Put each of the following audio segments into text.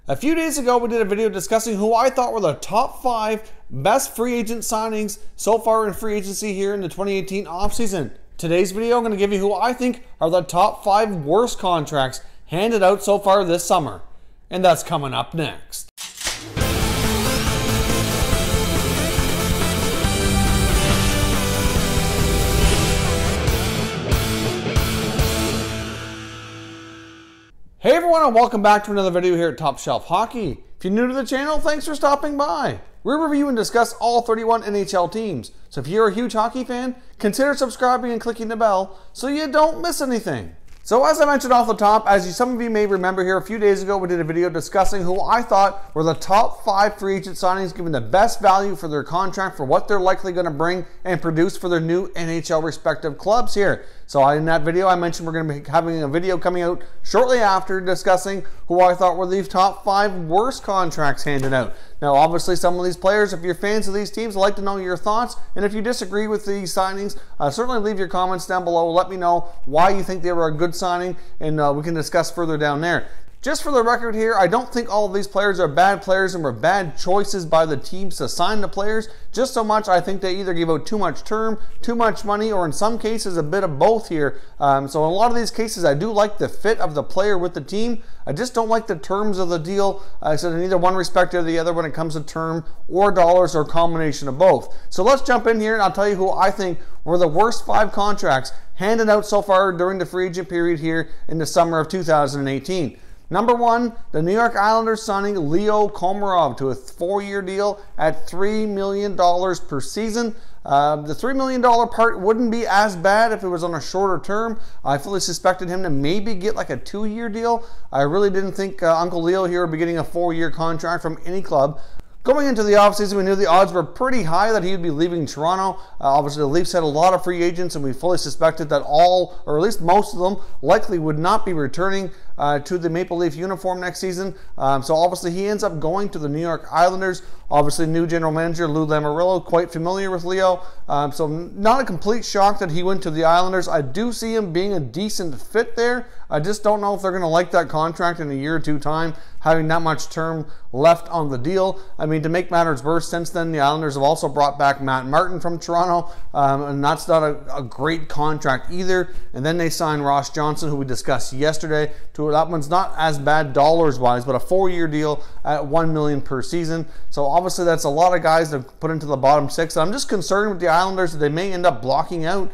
A few days ago, we did a video discussing who I thought were the top 5 best free agent signings so far in free agency here in the 2018 offseason. Today's video, I'm going to give you who I think are the top 5 worst contracts handed out so far this summer. And that's coming up next. Hey everyone, and welcome back to another video here at Top Shelf Hockey. If you're new to the channel, thanks for stopping by. We review and discuss all 31 NHL teams, so if you're a huge hockey fan, consider subscribing and clicking the bell so you don't miss anything. So as I mentioned off the top, some of you may remember here, a few days ago we did a video discussing who I thought were the top 5 free agent signings given the best value for their contract for what they're likely going to bring and produce for their new NHL respective clubs here. So in that video I mentioned we're going to be having a video coming out shortly after discussing who I thought were the top 5 worst contracts handed out. Now obviously some of these players, if you're fans of these teams, I'd like to know your thoughts, and if you disagree with these signings, certainly leave your comments down below. Let me know why you think they were a good signing, and we can discuss further down there. Just for the record here, I don't think all of these players are bad players and were bad choices by the teams to sign the players. Just so much I think they either give out too much term, too much money, or in some cases a bit of both here. So in a lot of these cases I do like the fit of the player with the team. I just don't like the terms of the deal. So in either one respect or the other when it comes to term or dollars or a combination of both. So let's jump in here and I'll tell you who I think were the worst 5 contracts handed out so far during the free agent period here in the summer of 2018. Number 1, the New York Islanders signing Ilya to a 4-year deal at $3 million per season. The $3 million part wouldn't be as bad if it was on a shorter term. I fully suspected him to maybe get like a 2-year deal. I really didn't think Uncle Leo here would be getting a 4-year contract from any club. Going into the offseason, we knew the odds were pretty high that he would be leaving Toronto. Obviously, the Leafs had a lot of free agents, and we fully suspected that all, or at least most of them, likely would not be returning to the Maple Leaf uniform next season. So obviously, he ends up going to the New York Islanders. Obviously, new general manager Lou Lamoriello, quite familiar with Leo. So not a complete shock that he went to the Islanders. I do see him being a decent fit there. I just don't know if they're going to like that contract in a year or 2 time, having that much term left on the deal. I mean, to make matters worse, since then the Islanders have also brought back Matt Martin from Toronto, and that's not a great contract either. And then they signed Ross Johnston, who we discussed yesterday. That one's not as bad dollars-wise, but a 4-year deal at $1 million per season. So obviously that's a lot of guys to put into the bottom 6. I'm just concerned with the Islanders that they may end up blocking out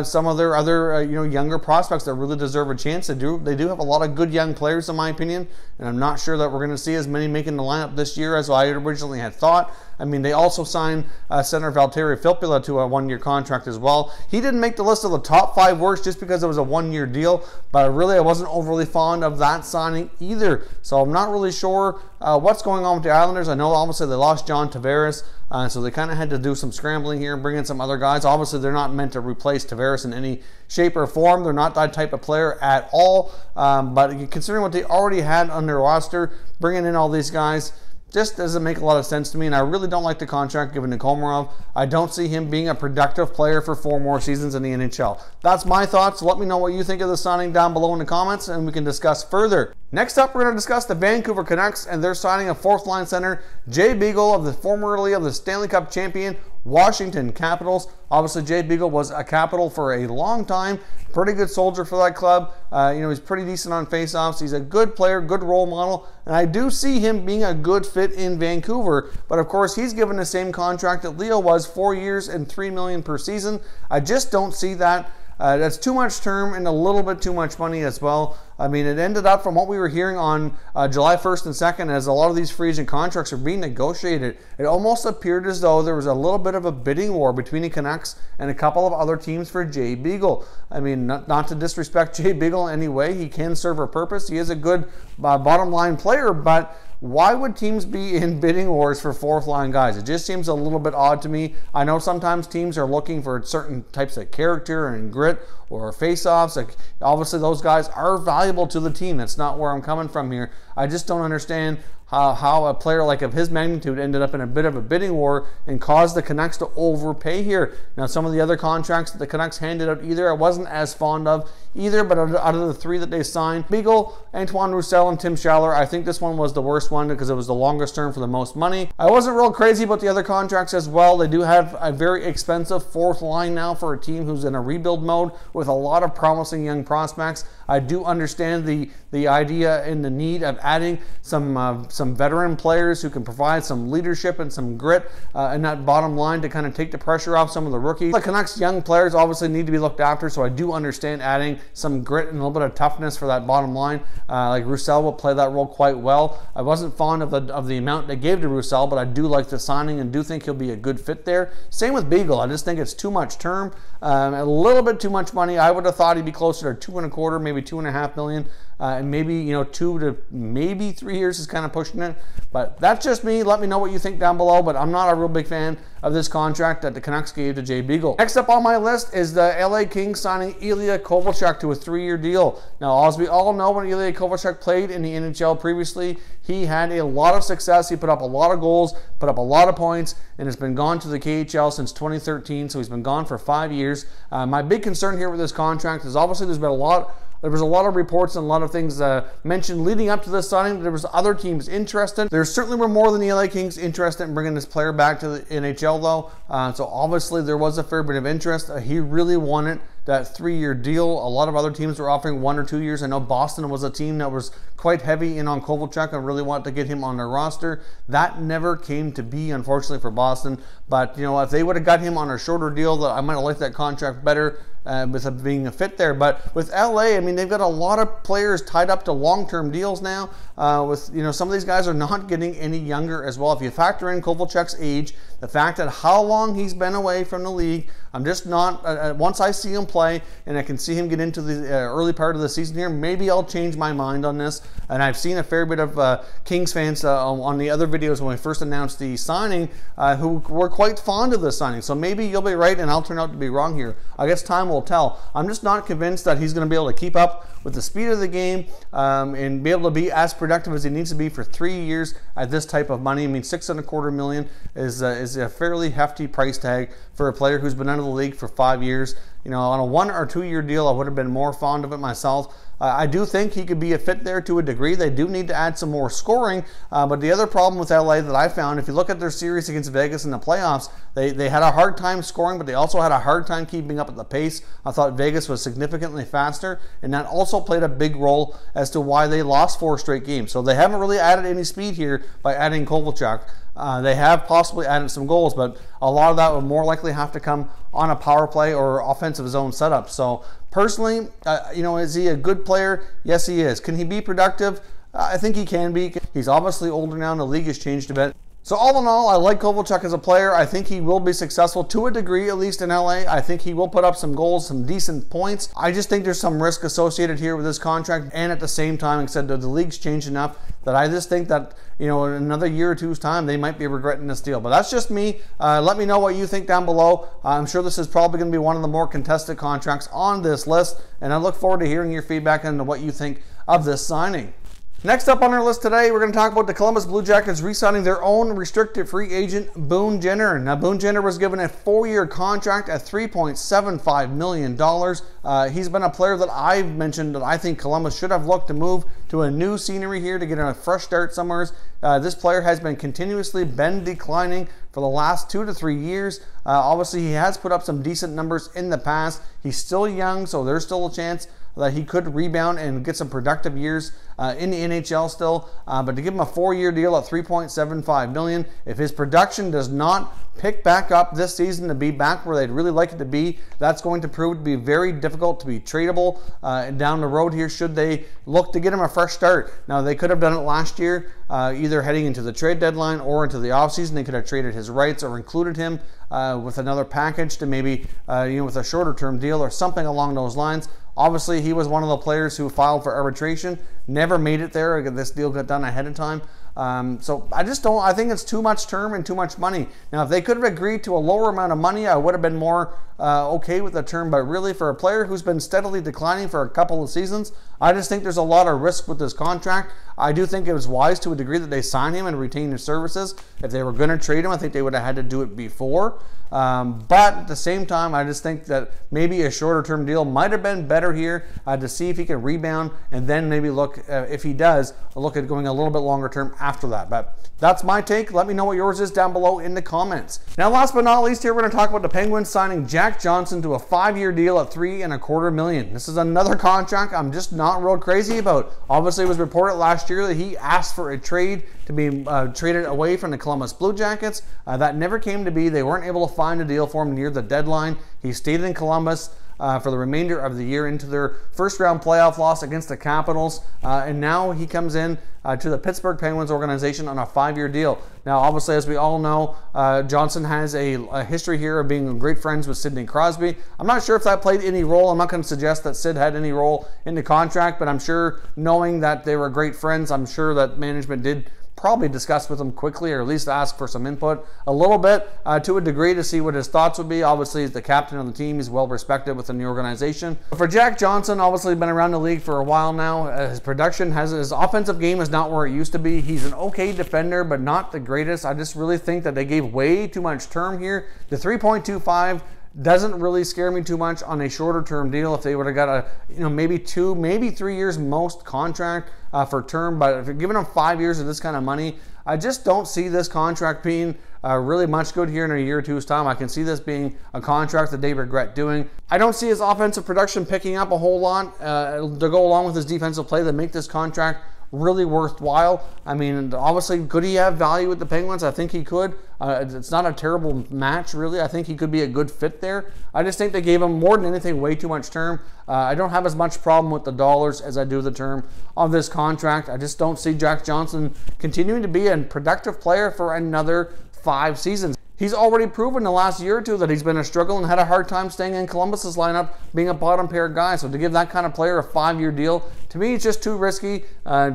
some of their other younger prospects that really deserve a chance. They do have a lot of good young players in my opinion, and I'm not sure that we're going to see as many making the lineup this year as I originally had thought. I mean, they also signed center Valtteri Filppula to a 1-year contract as well. He didn't make the list of the top 5 worst just because it was a 1-year deal, but really I wasn't overly fond of that signing either. So I'm not really sure what's going on with the Islanders. I know obviously they lost John Tavares, so they kind of had to do some scrambling here and bring in some other guys. Obviously they're not meant to replace Tavares in any shape or form. They're not that type of player at all, but considering what they already had on their roster, bringing in all these guys just doesn't make a lot of sense to me, and I really don't like the contract given to Komarov. I don't see him being a productive player for 4 more seasons in the NHL. That's my thoughts. Let me know what you think of the signing down below in the comments, and we can discuss further. Next up, we're going to discuss the Vancouver Canucks, and they're signing a 4th-line center, Jay Beagle, formerly of the Stanley Cup champion Washington Capitals. Obviously, Jay Beagle was a Capital for a long time. Pretty good soldier for that club. He's pretty decent on faceoffs. He's a good player, good role model, and I do see him being a good fit in Vancouver. But of course, he's given the same contract that Leo was, 4 years and $3 million per season. I just don't see that. That's too much term and a little bit too much money as well. I mean, it ended up from what we were hearing on July 1st and 2nd, as a lot of these free agent contracts are being negotiated, it almost appeared as though there was a little bit of a bidding war between the Canucks and a couple of other teams for Jay Beagle. I mean, not to disrespect Jay Beagle in any way. He can serve a purpose. He is a good bottom line player, but why would teams be in bidding wars for 4th-line guys? It just seems a little bit odd to me. I know sometimes teams are looking for certain types of character and grit or face-offs. Like, obviously, those guys are valuable to the team. That's not where I'm coming from here. I just don't understand how a player like of his magnitude ended up in a bit of a bidding war and caused the Canucks to overpay here. Now, some of the other contracts that the Canucks handed out either I wasn't as fond of either, but out of the three that they signed, Beagle, Antoine Roussel, and Tim Schaller, I think this one was the worst one because it was the longest term for the most money. I wasn't real crazy about the other contracts as well. They do have a very expensive fourth line now for a team who's in a rebuild mode with a lot of promising young prospects. I do understand the idea and the need of adding some veteran players who can provide some leadership and some grit in that bottom line to kind of take the pressure off some of the rookies. The Canucks young players obviously need to be looked after, so I do understand adding some grit and a little bit of toughness for that bottom line. Like Roussel will play that role quite well. I wasn't fond of the amount they gave to Roussel, but I do like the signing and do think he'll be a good fit there. Same with Beagle. I just think it's too much term, a little bit too much money. I would have thought he'd be closer to $2.25, maybe $2.5 million. And maybe 2 to maybe 3 years is kind of pushing it, but that's just me. Let me know what you think down below, but I'm not a real big fan of this contract that the Canucks gave to Jay Beagle. Next up on my list is the LA Kings signing Ilya Kovalchuk to a 3-year deal. Now, as we all know, when Ilya Kovalchuk played in the NHL previously, he had a lot of success. He put up a lot of goals, put up a lot of points, and has been gone to the KHL since 2013, so he's been gone for 5 years. My big concern here with this contract is obviously there was a lot of reports and a lot of things mentioned leading up to this signing. There was other teams interested. There certainly were more than the LA Kings interested in bringing this player back to the NHL, though. So obviously there was a fair bit of interest. He really wanted that 3-year deal. A lot of other teams were offering 1 or 2 years. I know Boston was a team that was quite heavy in on Kovalchuk and really wanted to get him on their roster. That never came to be, unfortunately, for Boston. But, if they would have got him on a shorter deal, I might have liked that contract better with being a fit there. But with LA, I mean, they've got a lot of players tied up to long-term deals now. Some of these guys are not getting any younger as well. If you factor in Kovalchuk's age, the fact that how long he's been away from the league, I'm just not, once I see him play and I can see him get into the early part of the season here, maybe I'll change my mind on this. And I've seen a fair bit of Kings fans on the other videos when we first announced the signing who were quite fond of the signing. So maybe you'll be right and I'll turn out to be wrong here. I guess time will tell. I'm just not convinced that he's going to be able to keep up with the speed of the game and be able to be as productive as he needs to be for 3 years at this type of money. I mean, $6.25 million is a fairly hefty price tag for a player who's been out of the league for 5 years. On a 1 or 2 year deal, I would have been more fond of it myself. I do think he could be a fit there to a degree. They do need to add some more scoring, but the other problem with LA that I found, if you look at their series against Vegas in the playoffs, they had a hard time scoring, but they also had a hard time keeping up at the pace. I thought Vegas was significantly faster, and that also played a big role as to why they lost 4 straight games. So they haven't really added any speed here by adding Kovalchuk. They have possibly added some goals, but a lot of that would more likely have to come on a power play or offensive zone setup. So personally, is he a good player? Yes, he is. Can he be productive? I think he can be. He's obviously older now and the league has changed a bit. So all in all, I like Kovalchuk as a player. I think he will be successful to a degree, at least in LA. I think he will put up some goals, some decent points. I just think there's some risk associated here with this contract. And at the same time, like I said, the league's changed enough that I just think that, in another year or two's time, they might be regretting this deal. But that's just me. Let me know what you think down below. I'm sure this is probably going to be one of the more contested contracts on this list. And I look forward to hearing your feedback on what you think of this signing. Next up on our list today, we're going to talk about the Columbus Blue Jackets re-signing their own restricted free agent, Boone Jenner. Now, Boone Jenner was given a 4-year contract at $3.75 million. He's been a player that I've mentioned that I think Columbus should have looked to move to a new scenery here to get a fresh start somewhere. This player has been continuously declining for the last 2 to 3 years. Obviously, he has put up some decent numbers in the past. He's still young, so there's still a chance that he could rebound and get some productive years in the NHL still. But to give him a 4-year deal at $3.75 million, if his production does not pick back up this season to be back where they'd really like it to be, that's going to prove to be very difficult to be tradable down the road here should they look to get him a fresh start. Now, they could have done it last year, either heading into the trade deadline or into the offseason. They could have traded his rights or included him with another package to maybe, with a shorter term deal or something along those lines. Obviously, he was one of the players who filed for arbitration. never made it there. This deal got done ahead of time. So I think it's too much term and too much money. Now, if they could have agreed to a lower amount of money, I would have been more okay with the term. But really, for a player who's been steadily declining for a couple of seasons, I just think there's a lot of risk with this contract. I do think it was wise to a degree that they sign him and retain his services. If they were going to trade him, I think they would have had to do it before. But at the same time, I just think that maybe a shorter term deal might have been better here to see if he can rebound, and then maybe look, if he does, look at going a little bit longer term after that. But that's my take. Let me know what yours is down below in the comments. Now, last but not least, here we're going to talk about the Penguins signing Jack Johnson to a 5-year deal at $3.25 million. This is another contract I'm just not real crazy about. Obviously, it was reported last year that he asked for a trade to be traded away from the Columbus Blue Jackets. That never came to be. They weren't able to find a deal for him near the deadline. He stayed in Columbus for the remainder of the year into their first round playoff loss against the Capitals. And now he comes in to the Pittsburgh Penguins organization on a 5-year deal. Now, obviously, as we all know, Johnson has a history here of being great friends with Sidney Crosby. I'm not sure if that played any role. I'm not going to suggest that Sid had any role in the contract, but I'm sure, knowing that they were great friends, I'm sure that management did probably discuss with him quickly, or at least ask for some input a little bit to a degree to see what his thoughts would be. Obviously, he's the captain of the team. He's well respected within the organization. But for Jack Johnson, obviously been around the league for a while now. His production his offensive game is not where it used to be. He's an okay defender, but not the greatest. I just really think that they gave way too much term here. The 3.25 doesn't really scare me too much on a shorter term deal. If they would have got a, maybe 2, maybe 3 years most contract for term, but if you're giving them 5 years of this kind of money, I just don't see this contract being really much good here in a year or two's time. I can see this being a contract that they regret doing. I don't see his offensive production picking up a whole lot to go along with his defensive play that make this contract really worthwhile. I mean, obviously, could he have value with the Penguins? I think he could. It's not a terrible match, really. I think he could be a good fit there. I just think they gave him, more than anything, way too much term. I don't have as much problem with the dollars as I do the term on this contract. I just don't see Jack Johnson continuing to be a productive player for another 5 seasons. He's already proven the last year or two that he's been a struggle and had a hard time staying in Columbus's lineup, being a bottom pair guy. So to give that kind of player a 5-year deal, to me, it's just too risky,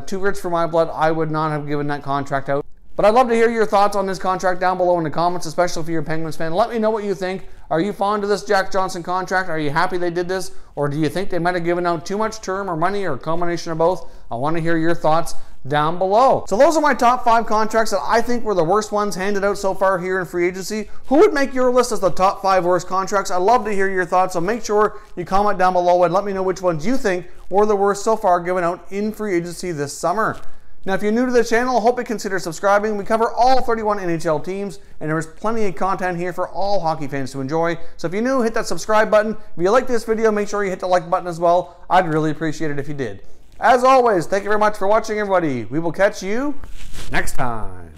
too rich for my blood. I would not have given that contract out. But I'd love to hear your thoughts on this contract down below in the comments, especially if you're a Penguins fan. Let me know what you think. Are you fond of this Jack Johnson contract? Are you happy they did this? Or do you think they might have given out too much term or money, or a combination of both? I want to hear your thoughts down below. So those are my top 5 contracts that I think were the worst ones handed out so far here in free agency. Who would make your list as the top 5 worst contracts? I'd love to hear your thoughts, so make sure you comment down below and let me know which ones you think were the worst so far given out in free agency this summer. Now, if you're new to the channel, I hope you consider subscribing. We cover all 31 NHL teams, and there's plenty of content here for all hockey fans to enjoy. So if you're new, hit that subscribe button. If you like this video, make sure you hit the like button as well. I'd really appreciate it if you did. As always, thank you very much for watching, everybody. We will catch you next time.